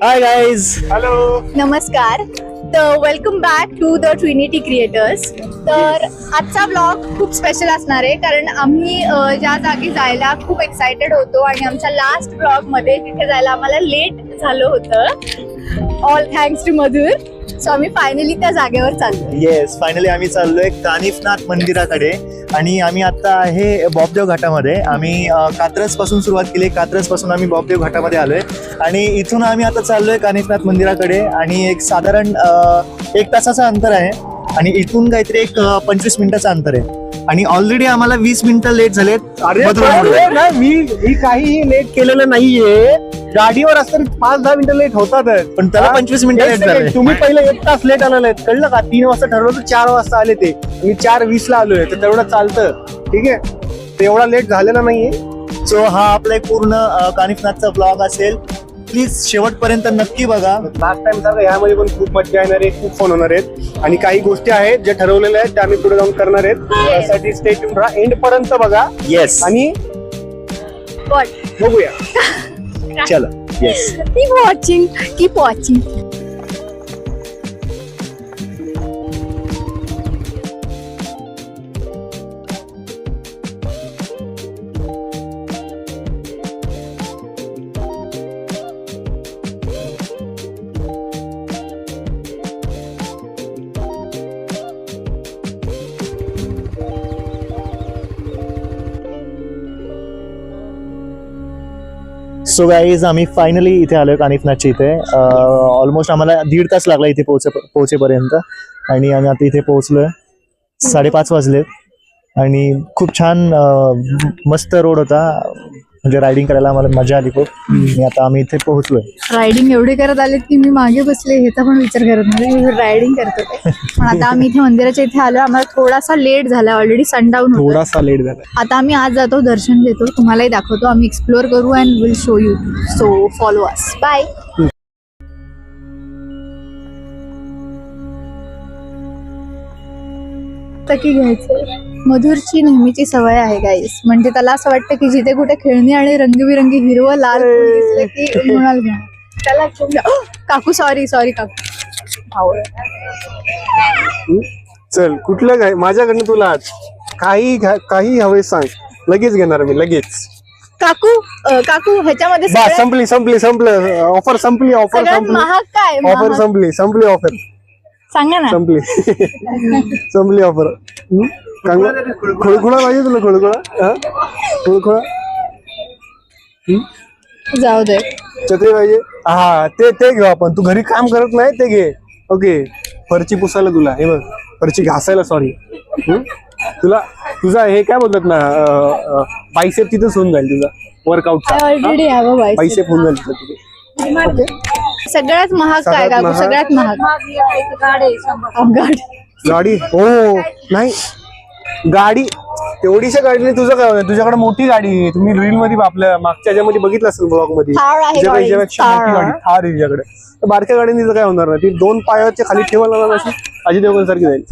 Hi guys. Hello. नमस्कार. तर welcome back to the trinity creators. तर आजचा ब्लॉग खूप स्पेशल असणार आहे कारण आम्ही ज्या जागी जायला खूप एक्सायटेड होतो आणि आमच्या लास्ट ब्लॉग मध्ये तिथे जायला आम्हाला लेट झालं होतं. All thanks to Madhur. So आम्ही फायनली त्या जागेवर चाललो. येस, फायनली आम्ही चाललोय कानिफनाथ मंदिराकडे आणि आम्ही आता आहे बॉबदेव घाटामध्ये. आम्ही कात्रज पासून सुरुवात केली. कात्रज पासून आम्ही बॉबदेव घाटामध्ये आलोय आणि इथून आम्ही आता चाललोय कानिफनाथ मंदिराकडे आणि एक साधारण 1 तासाचं अंतर आहे आणि इथून काहीतरी एक 25 मिनिटाचं अंतर आहे आणि ऑलरेडी आम्हाला 20 मिनिटं लेट झालेत. अरे मी काहीही लेट केलेलं नाहीये. गाडीवर असताना 5-10 मिनिटं लेट होतातच, पण त्याला 25 मिनिटं लेट झाले. तुम्ही पहिले 1 तास लेट आलेले आहेत, कळलं का? 3 वाजता ठरवलं तर 4 वाजता आले ते. मी 4:20 ला आलोय, तर तेवढं चालतं. ठीक आहे, ते एवढा लेट झालेला नाहीये. सो हा आपला एक पूर्ण कानिफनाथचा ब्लॉग असेल. प्लीज शेवटपर्यंत नक्की बघा. लास्ट टाइम सारखं ह्यामध्ये पण खूप मजा येणार आहे, खूप फोन होणार आहेत आणि काही गोष्टी आहेत ज्या ठरवलेल्या आहेत त्या आम्ही पुढे जाऊन करणार आहेत. त्यासाठी स्टे ट्यून राहा, एंड पर्यंत बघा. येस, आणि बघूया. चला. Yes, keep watching. So guys, आम्ही फायनली इथे आलोय कानिफनाथच्या इथे. ऑलमोस्ट आम्हाला 1.5 तास लागला इथे पोहोचेपर्यंत आणि आम्ही आता इथे पोहोचलोय. 5:30 वाजले आणि खूप छान मस्त रोड होता. म्हणजे रायडिंग करायला आम्हाला मजा आली खूप. आणि आता आम्ही इथे पोहोचलोय. रायडिंग एवढे करत आलेत की मी मागे बसले, ह्याचा पण विचार करत नाही. मी रायडिंग करत होते पण आता आम्ही इथे मंदिराच्या इथे आलो. आम्हाला थोडासा लेट झाला, ऑलरेडी सनडाऊन होतं. थोडासा लेट झाला. आता आम्ही आज जातो, दर्शन घेतो, तुम्हालाही दाखवतो. आम्ही एक्सप्लोअर करू and will show you. So follow us. Bye. की घ्यायचं मधुरची नेहमीची सवय आहे गाईस. म्हणजे त्याला असं वाटतं की जिथे कुठे खेळणी आणि रंगीबिरंगी हिरवं लाल फूल दिसलं की म्हणाल घ्या त्याला घेऊन जा. काकू सॉरी काकू. चल, कुठलं काय माझ्याकडनं तुला आज काही हवे सांग, लगेच घेणार मी, लगेच. काकू ह्याच्यामध्ये संपलं ऑफर संपली. महाग काय ऑफर संपली ऑफर सांगा ना. संपली ऑफर. खोळखोळा पाहिजे तुला? खोळखोळा जाऊ दे. छत्री पाहिजे? हा, ते घेऊ आपण. तू घरी काम करत नाही, ते घे. ओके. फरची पुसायला तुला, हे बघ, फरची घासायला, सॉरी. तुझा हे काय बोलतात ना, बायसेप तिथेच होऊन जाईल तुझा. वर्कआउट ऑलरेडी बायसेप होऊन जाईल तुझं. ओके. सगळ्यात महाग काय काकू? सगळ्यात महाग गाडी. हो नाही, गाडी तेवढीशा गाडीने तुझं काय होणार? तुझ्याकडे मोठी गाडी आहे. तुम्ही रील मध्ये आपल्या मागच्या ह्याच्यामध्ये बगितलं असेल, ब्लॉग मध्ये. तुझ्यापेक्षा मोठी गाडी थार आहे तुझ्याकडे. तर बारक्या गाडीने तिचं काय होणार नाही. ती 2 पायाच्या खाली ठेवायला ना, अशी अजय देवगण सारखी जाईल.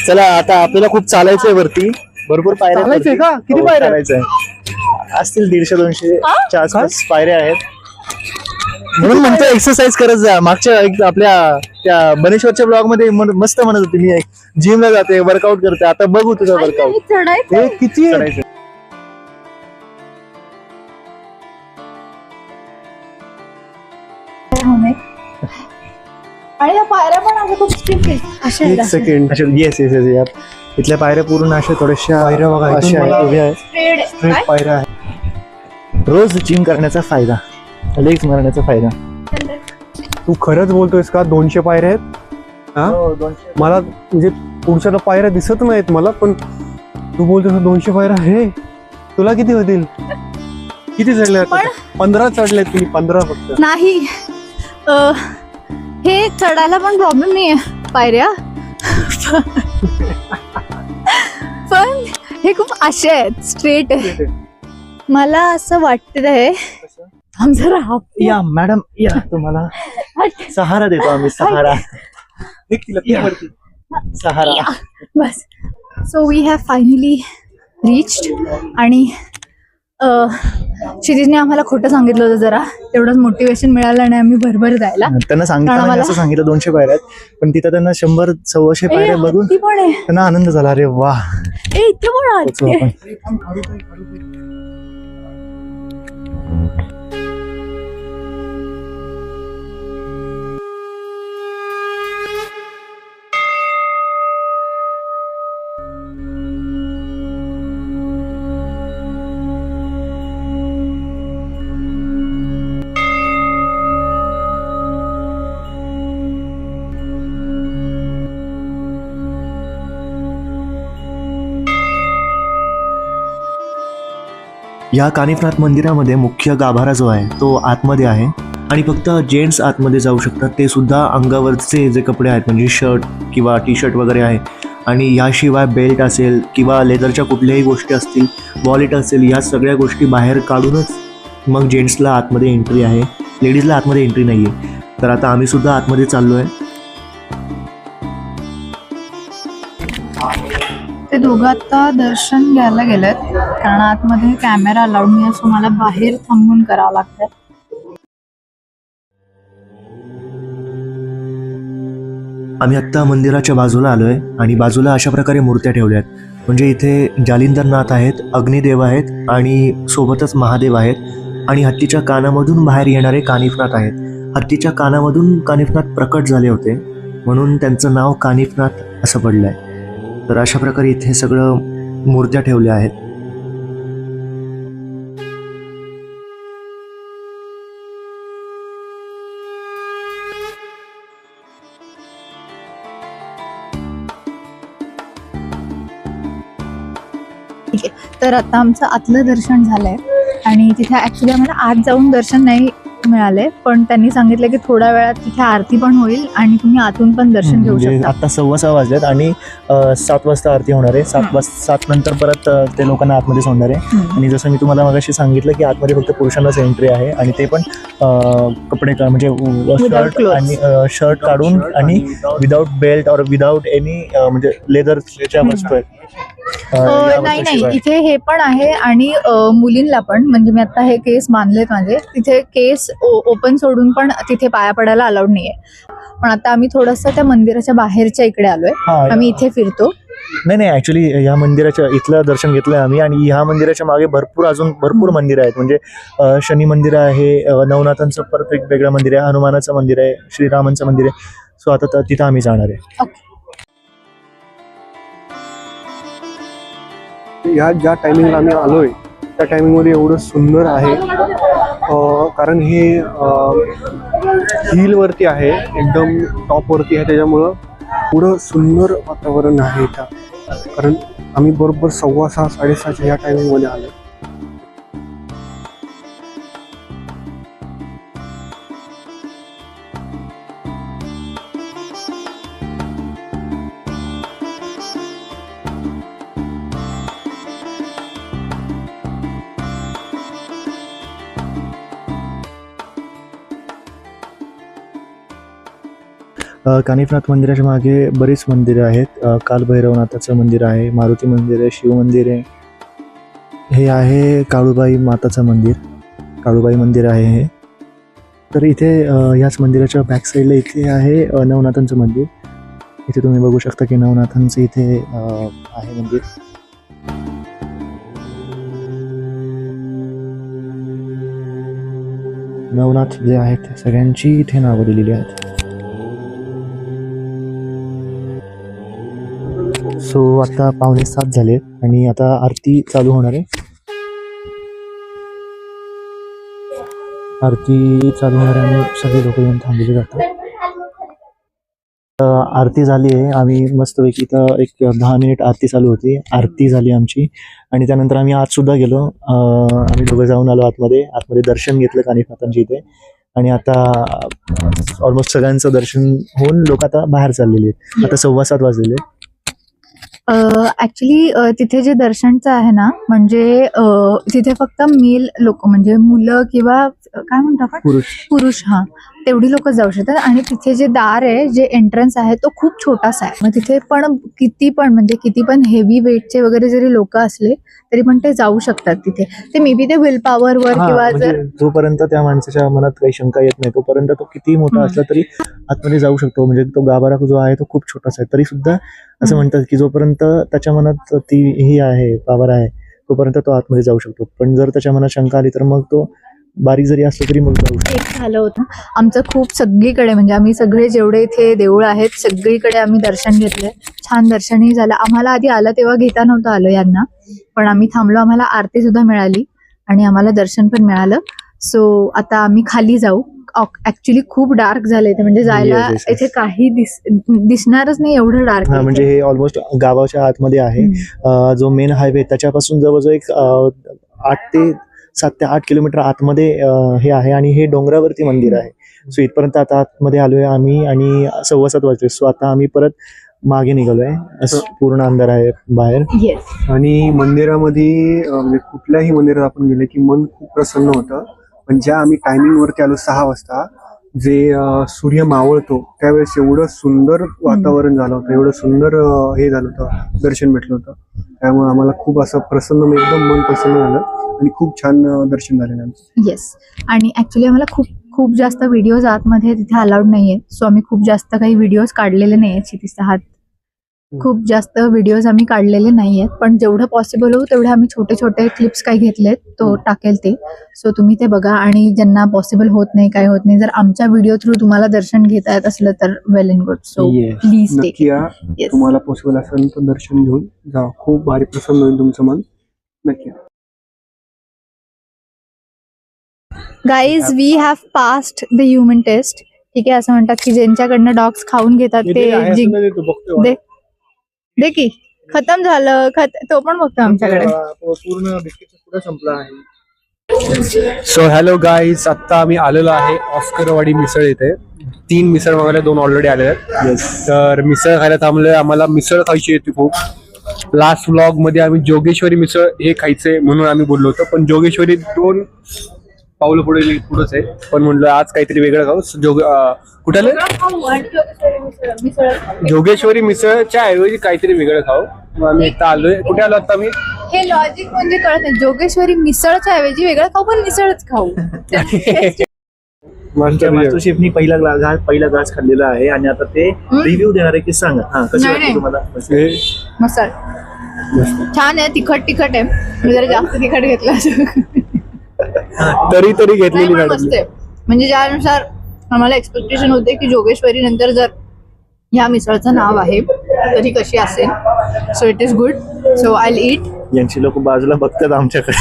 चला, आता आपल्याला खूप चालायचंय वरती. भरपूर पायऱ्या. चालायचंय का? किती पायऱ्या चालायचंय? असतील 150-200 आसपास पायऱ्या आहेत. म्हणून म्हणतो एक्सरसाइज करत जा. मागच्या आपल्या त्या बनेश्वरच्या ब्लॉग मध्ये मस्त म्हणत होती मी जिमला जाते, वर्कआउट करते. आता बघू तुझं वर्कआउट. हे किती चढायचं. आणि या पायऱ्या पण अशा खूप स्ट्रिक्ट आहेत. एक सेकंड. येस यार, इथल्या पायऱ्या पूर्ण अशा थोड्याशा पायऱ्या बघा, अशा उभ्या आहेत. स्ट्रेट पायऱ्या आहेत. रोज जिम करण्याचा फायदा, लेग्स मारण्याचा फायदा. तू खरंच बोलतोयस का? 200 पायऱ्या आहेत? हा, मला म्हणजे पुढच्या पायऱ्या दिसत नाहीत मला, पण तू बोलतोस 200 पायऱ्या. हे तुला किती होतील? किती चढले? 15 चढलेत तुम्ही. 15 फक्त नाही. हे चढायला पण प्रॉब्लेम नाहीये पायऱ्या, पण हे खूप असे आहेत, स्ट्रेट आहे. मला असं वाटतंय जरा या मॅडम, या तुम्हाला सहारा देतो आम्ही. Sahara bus. So we have finally reached आणि क्षितिजने आम्हाला खोटं सांगितलं होतं जरा, तेवढंच मोटिवेशन मिळालं नाही आम्ही भरभर जायला. त्यांना सांगितलं असं सांगितलं 200 पायऱ्या आहेत, पण तिथं त्यांना 100-125 पायऱ्या बघून ती पण आहे. त्यांना आनंद झाला. अरे वा, इथे पण पोचलो आहे. आपण. या कानिफनाथ मंदिरामध्ये मुख्य गाभारा जो आहे तो आतमध्ये आहे आणि फक्त जेंट्स आतमध्ये जाऊ शकतात, ते सुद्धा अंगावरचे जे कपडे आहेत म्हणजे शर्ट किंवा टी शर्ट वगैरे आहे, आणि याशिवाय बेल्ट असेल किंवा लेदरच्या कुठल्याही गोष्टी असतील, वॉलेट असेल, या सगळ्या गोष्टी बाहेर काढूनच मग जेंट्सला आतमध्ये एंट्री आहे. लेडीजला आतमध्ये एंट्री नाही आहे. तर आता आम्ही सुद्धा आतमध्ये चाललो आहे. ते दोघं आता दर्शन घ्यायला गेलेत, कारण आतमध्ये कॅमेरा अलाउड नाही, असं मला बाहेर थांबून करावं लागतं. आम्ही आत्ता मंदिराच्या बाजूला आलोय आणि बाजूला अशा प्रकारे मूर्त्या ठेवल्या आहेत. म्हणजे इथे जालिंदरनाथ आहेत, अग्निदेव आहेत आणि सोबतच महादेव आहेत आणि हत्तीच्या कानामधून बाहेर येणारे कानिफनाथ आहेत. हत्तीच्या कानामधून कानिफनाथ प्रकट झाले होते म्हणून त्यांचं नाव कानिफनाथ असं पडलं आहे. तर अशा प्रकारे इथे सगळं मूर्त्या ठेवल्या आहेत. ठीक आहे, तर आता आमचं आतलं दर्शन झालंय आणि तिथे ऍक्च्युली आम्हाला आत जाऊन दर्शन नाही मिळाले, पण त्यांनी सांगितलं की थोड्या वेळात तिथे आरती पण होईल आणि तुम्ही आतून पण दर्शन घेऊ म्हणजे शकता. आता 6:15 वाजलेत आणि 7 वाजता आरती होणार आहे. 7 नंतर परत ते लोकांना आतमध्ये सोडणार आहे. आणि जसं मी तुम्हाला मगाशी सांगितलं की आतमध्ये फक्त पुरुषांनाच एंट्री आहे आणि ते पण कपडे म्हणजे शर्ट clothes. आणि शर्ट काढून आणि विदाउट बेल्ट और विदाउट एनी म्हणजे लेदरच्या वस्तू आहेत. नाही नाही, इथे हे पण आहे आणि मुलींना पण, म्हणजे मी आता हे केस बांधलेत माझे, तिथे केस ओपन सोडून पण तिथे पाया पडायला अलाउड नाहीये. पण आता आम्ही थोडंसं त्या मंदिराच्या बाहेरच्या इकडे आलोय, आम्ही इथे फिरतो. नाही ऍक्च्युली या मंदिराच्या इथलं दर्शन घेतलंय आम्ही आणि ह्या मंदिराच्या मागे अजून भरपूर मंदिरं आहेत. म्हणजे शनी मंदिर आहे, नवनाथांचं परत एक वेगळं मंदिर आहे, हनुमानाचं मंदिर आहे, श्रीरामांचं मंदिर आहे. सो आता तिथं आम्ही जाणार आहे. ओके. या ज्या टायमिंगला आम्ही आलोय त्या टायमिंगमध्ये एवढं सुंदर आहे, कारण हे हिलवरती आहे, एकदम टॉपवरती आहे, त्याच्यामुळं एवढं सुंदर वातावरण आहे इथं. कारण आम्ही बरोबर 6:15-6:30 या टायमिंगमध्ये आलो. कानिफनाथ मंदिराच्या मागे बरीच मंदिरं आहेत. कालभैरवनाथाचं मंदिर आहे, मारुती मंदिर आहे, शिव मंदिर आहे, हे आहे काळूबाई माताचं मंदिर, काळूबाई मंदिर आहे हे. तर इथे याच मंदिराच्या बॅक साईडला इथे आहे नवनाथांचं मंदिर. इथे तुम्ही बघू शकता की नवनाथांचं इथे आहे मंदिर. नवनाथ जे आहेत सगळ्यांची इथे नावं दिलेली आहेत. सो आता 6:45 झाले आणि आता आरती चालू होणार आहे. आरती चालू होणार आहे आणि सगळे लोक येऊन थांबलेले जातात. आरती झाली आहे. आम्ही मस्तपैकी इथं एक 10 मिनिट आरती चालू होती. आरती झाली आमची आणि त्यानंतर आम्ही आत सुद्धा गेलो. आम्ही दोघं जाऊन आलो आतमध्ये दर्शन घेतलं कानिफनाथांची इथे. आणि आता ऑलमोस्ट सगळ्यांचं दर्शन होऊन लोक आता बाहेर चाललेले आहेत. आता 7:15 वाजलेले. ऍक्च्युली तिथे जे दर्शनचं आहे ना, म्हणजे तिथे फक्त मेल लोक म्हणजे मुलं किंवा काय म्हणतो आपण, पुरुष. पुरुष, हा तेवढी लोक जाऊ शकतात. आणि तिथे जे दार आहे, जे एंट्रन्स आहे तो खूप छोटासा आहे. मग तिथे पण किती पण हेवी वेटचे वगैरे जरी लोक असले तरी पण ते जाऊ शकतात तिथे. ते मे बी ते विल पॉवर वर हा, किंवा म्हणजे जर जोपर्यंत त्या माणसाच्या मनात काही शंका येत नाही तोपर्यंत तो कितीही मोठा असला तरी आतमध्ये जाऊ शकतो. म्हणजे तो गाभारा जो आहे तो खूप छोटासा आहे, तरी सुद्धा असं म्हणतात की जोपर्यंत त्याच्या मनात ती ही आहे, पॉवर आहे, तोपर्यंत तो आतमध्ये जाऊ शकतो. पण जर त्याच्या मनात शंका आली तर मग तो बारीक जरी असलं तरी मग जाऊ शकतो. एक झालं होतं आमचं खूप सगळीकडे, म्हणजे आम्ही सगळे जेवढे इथे देऊळ आहेत सगळीकडे आम्ही दर्शन घेतलंय. छान दर्शनही झालं. आम्हाला आधी आलं तेव्हा घेता नव्हतं आलं यांना, पण आम्ही थांबलो, आम्हाला आरती सुद्धा मिळाली आणि आम्हाला दर्शन पण मिळालं. सो आता आम्ही खाली जाऊ. ऍक्च्युली खूप डार्क झालंय इथे, म्हणजे जायला Yes, yes, yes. इथे काही दिसणारच नाही, एवढं डार्क. हा, म्हणजे हे ऑलमोस्ट गावाच्या आतमध्ये आहे. जो मेन हायवे त्याच्यापासून जवळजवळ एक 7 ते 8 किलोमीटर आतमध्ये हे आहे आणि हे डोंगरावरती मंदिर आहे. सो इथपर्यंत आता आतमध्ये आलोय आम्ही आणि 7:15 वाजले. सो आता आम्ही परत मागे निघालोय. असं पूर्ण अंधार आहे बाहेर. येस. आणि मंदिरामध्ये म्हणजे कुठल्याही मंदिरात आपण गेले की मन खूप प्रसन्न होतं. पण ज्या आम्ही टायमिंग वरती आलो 6 वाजता, जे सूर्य मावळतो त्यावेळेस एवढं सुंदर वातावरण झालं होतं, एवढं सुंदर हे झालं होतं, दर्शन भेटलं होतं. त्यामुळे आम्हाला खूप असं प्रसन्न, एकदम मन प्रसन्न झालं आणि खूप छान दर्शन झालेलं आमचं. येस. आणि ऍक्च्युली आम्हाला खूप जास्त व्हिडिओज आतमध्ये तिथे अलाउड नाहीये. सो आम्ही खूप जास्त काही व्हिडिओज काढलेले नाहीयेत. क्षितिजचा हात. खूप जास्त व्हिडिओज आम्ही काढलेले नाहीयेत, पण जेवढं पॉसिबल हो तेवढे आम्ही छोटे छोटे क्लिप्स काही घेतलेत, तो टाकेल ते. सो तुम्ही ते बघा. आणि ज्यांना पॉसिबल होत नाही, काय होत नाही, जर आमच्या व्हिडिओ थ्रू तुम्हाला दर्शन घेता येत असलं तर well and good. So Yes. Please take नक्की या. तुम्हाला पॉसिबल असेल तर दर्शन घेऊन जा. खूप भारी प्रसन्न होईल तुमचं मन. नक्की या. Guys, we have passed the human test. ठीक आहे, असं म्हणतात की ज्यांच्याकडनं डॉग्स खाऊन घेतात ते दे की खतम झालं. तो पण बघतो आमच्याकडे. पूर्ण बिस्किटचा पुडा संपला आहे. सो हॅलो गाईज, आत्ता आम्ही आलेलो आहे ऑस्करवाडी मिसळ येथे. 3 मिसळ मागायला 2 ऑलरेडी आले आहेत. तर मिसळ खायला थांबलोय. आम्हाला मिसळ खायची होती खूप. लास्ट व्लॉग मध्ये आम्ही जोगेश्वरी मिसळ हे खायचंय म्हणून आम्ही बोललो होतो, पण जोगेश्वरी 2 पावलं पुढेच आहे. पण म्हणलं आज काहीतरी वेगळं खाऊ. कुठे आलं? जोगेश्वरी मिसळच्या ऐवजी काहीतरी वेगळं खाऊ. मग आम्ही एकदा आलोय. कुठे आलो आता मी? हे लॉजिक म्हणजे कळत नाही. जोगेश्वरी मिसळच्या ऐवजी वेगळं खाऊ, पण मिसळच खाऊ. मास्टर शेफनी पहिला घास खाल्लेला आहे आणि आता ते रिव्ह्यू देणार आहे की सांगा. हा, कसं नाही, वाटतं तुम्हाला? मसाला छान आहे. तिखट आहे. मी जरा जास्त तिखट घेतलं तरी घेतलेली नाही, पण मस्त आहे. म्हणजे ज्यानुसार आम्हाला एक्सपेक्टेशन होते की जोगेश्वरी नंतर जर ह्या मिसळचं नाव आहे तर ही कशी असेल. So it is good. So I will eat. यांची लोक बाजूला बघतात आमच्याकडे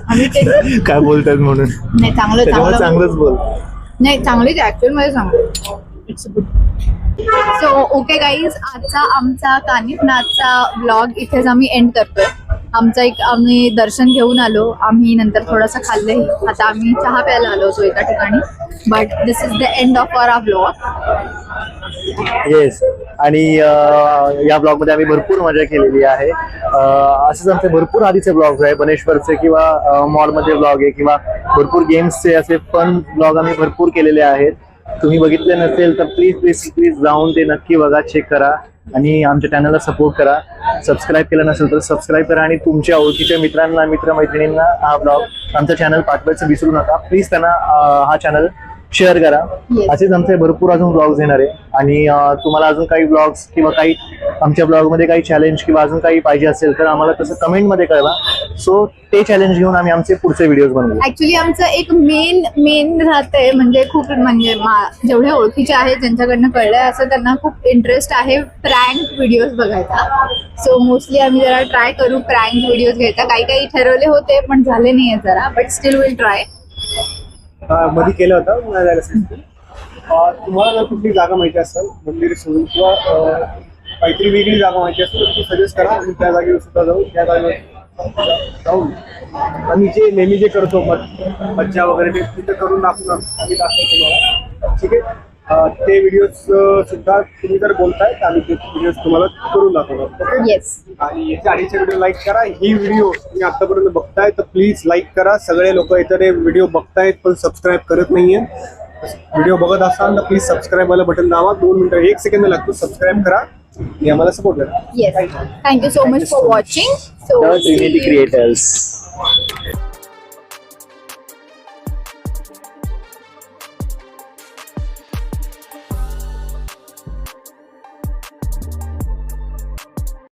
आम्ही ते काय बोलतात म्हणून. नाही, चांगलं चांगलंच बोल. नाही, चांगलीच ऍक्च्युअल मध्ये चांगलं. It's good. So okay guys, आजचा आमचा कानिफनाथचा ब्लॉग इथेच आम्ही एंड करतोय. आम्ही दर्शन घेऊन आलो. आम्ही नंतर थोडंसं खाल्लंही. आता आम्ही चहा प्यायला आलो होतो एका ठिकाणी. But this is the end of our blog. Yes. आणि या ब्लॉग मध्ये आम्ही भरपूर मजा केलेली आहे. असेच आमचे भरपूर आधीचे ब्लॉग्स आहे, बनेश्वरचे किंवा मॉलमध्ये ब्लॉग आहे किंवा भरपूर गेम्सचे असे फन ब्लॉग आम्ही भरपूर केलेले आहेत. तुम्ही बघितले नसेल तर प्लीज जाऊन ते नक्की बघा, चेक करा आणि आमच्या चॅनलला सपोर्ट करा. सबस्क्राईब केलं नसेल तर सबस्क्राईब करा आणि तुमच्या ओळखीच्या मित्रांना, मित्रमैत्रिणींना हा ब्लॉग, आमचं चॅनल पाठवायचं विसरू नका. प्लीज त्यांना हा चॅनल शेअर करा. असेच आमचे भरपूर अजून ब्लॉग्स येणार आहे. आणि तुम्हाला अजून काही ब्लॉग्स किंवा काही आमच्या ब्लॉगमध्ये काही चॅलेंज किंवा अजून काही पाहिजे असेल तर आम्हाला तसं कमेंटमध्ये कळवा. सो ते चॅलेंज घेऊन आम्ही आमचे पुढचे व्हिडिओज बनवू. ऍक्च्युली आमचं एक मेन राहतंय, म्हणजे खूप म्हणजे जेवढे ओळखीचे आहेत ज्यांच्याकडनं कळलंय असं त्यांना खूप इंटरेस्ट आहे प्रँक व्हिडिओज बघायचा. सो मोस्टली आम्ही जरा ट्राय करू प्रँक व्हिडिओज घ्यायचा. काही ठरवले होते पण झाले नाहीये जरा, बट स्टील विल ट्राय. मध्ये केलं होतं. तुम्हाला जर कुठली जागा माहिती असेल मंदिर सोडून किंवा काहीतरी वेगळी जागा माहिती असेल तर ती सजेस्ट करा. आणि त्या जागेवर सुद्धा जाऊ. त्या जागेवर जाऊन आम्ही नेहमी जे करतो मज्जा वगैरे ते तिथं करून आम्ही दाखवतो. ठीक आहे. ते व्हिडिओ सुद्धा तुम्ही जर बोलताय तर आम्ही ते व्हिडिओ तुम्हाला करून दाखवणार. ओके. येस. आणि याच्या आधीचे व्हिडिओ लाईक करा. ही व्हिडिओ तुम्ही आतापर्यंत बघताय तर प्लीज लाईक करा. सगळे लोक इतर व्हिडिओ बघतायत पण सबस्क्राईब करत नाहीये. व्हिडिओ बघत असाल तर प्लीज सबस्क्राईब वाला बटन दाबा. 2 मिनिटं 1 सेकंद लागतो. सबस्क्राईब करा आणि आम्हाला सपोर्ट करा. Yes. Thank you so much for watching. Trinity Creators.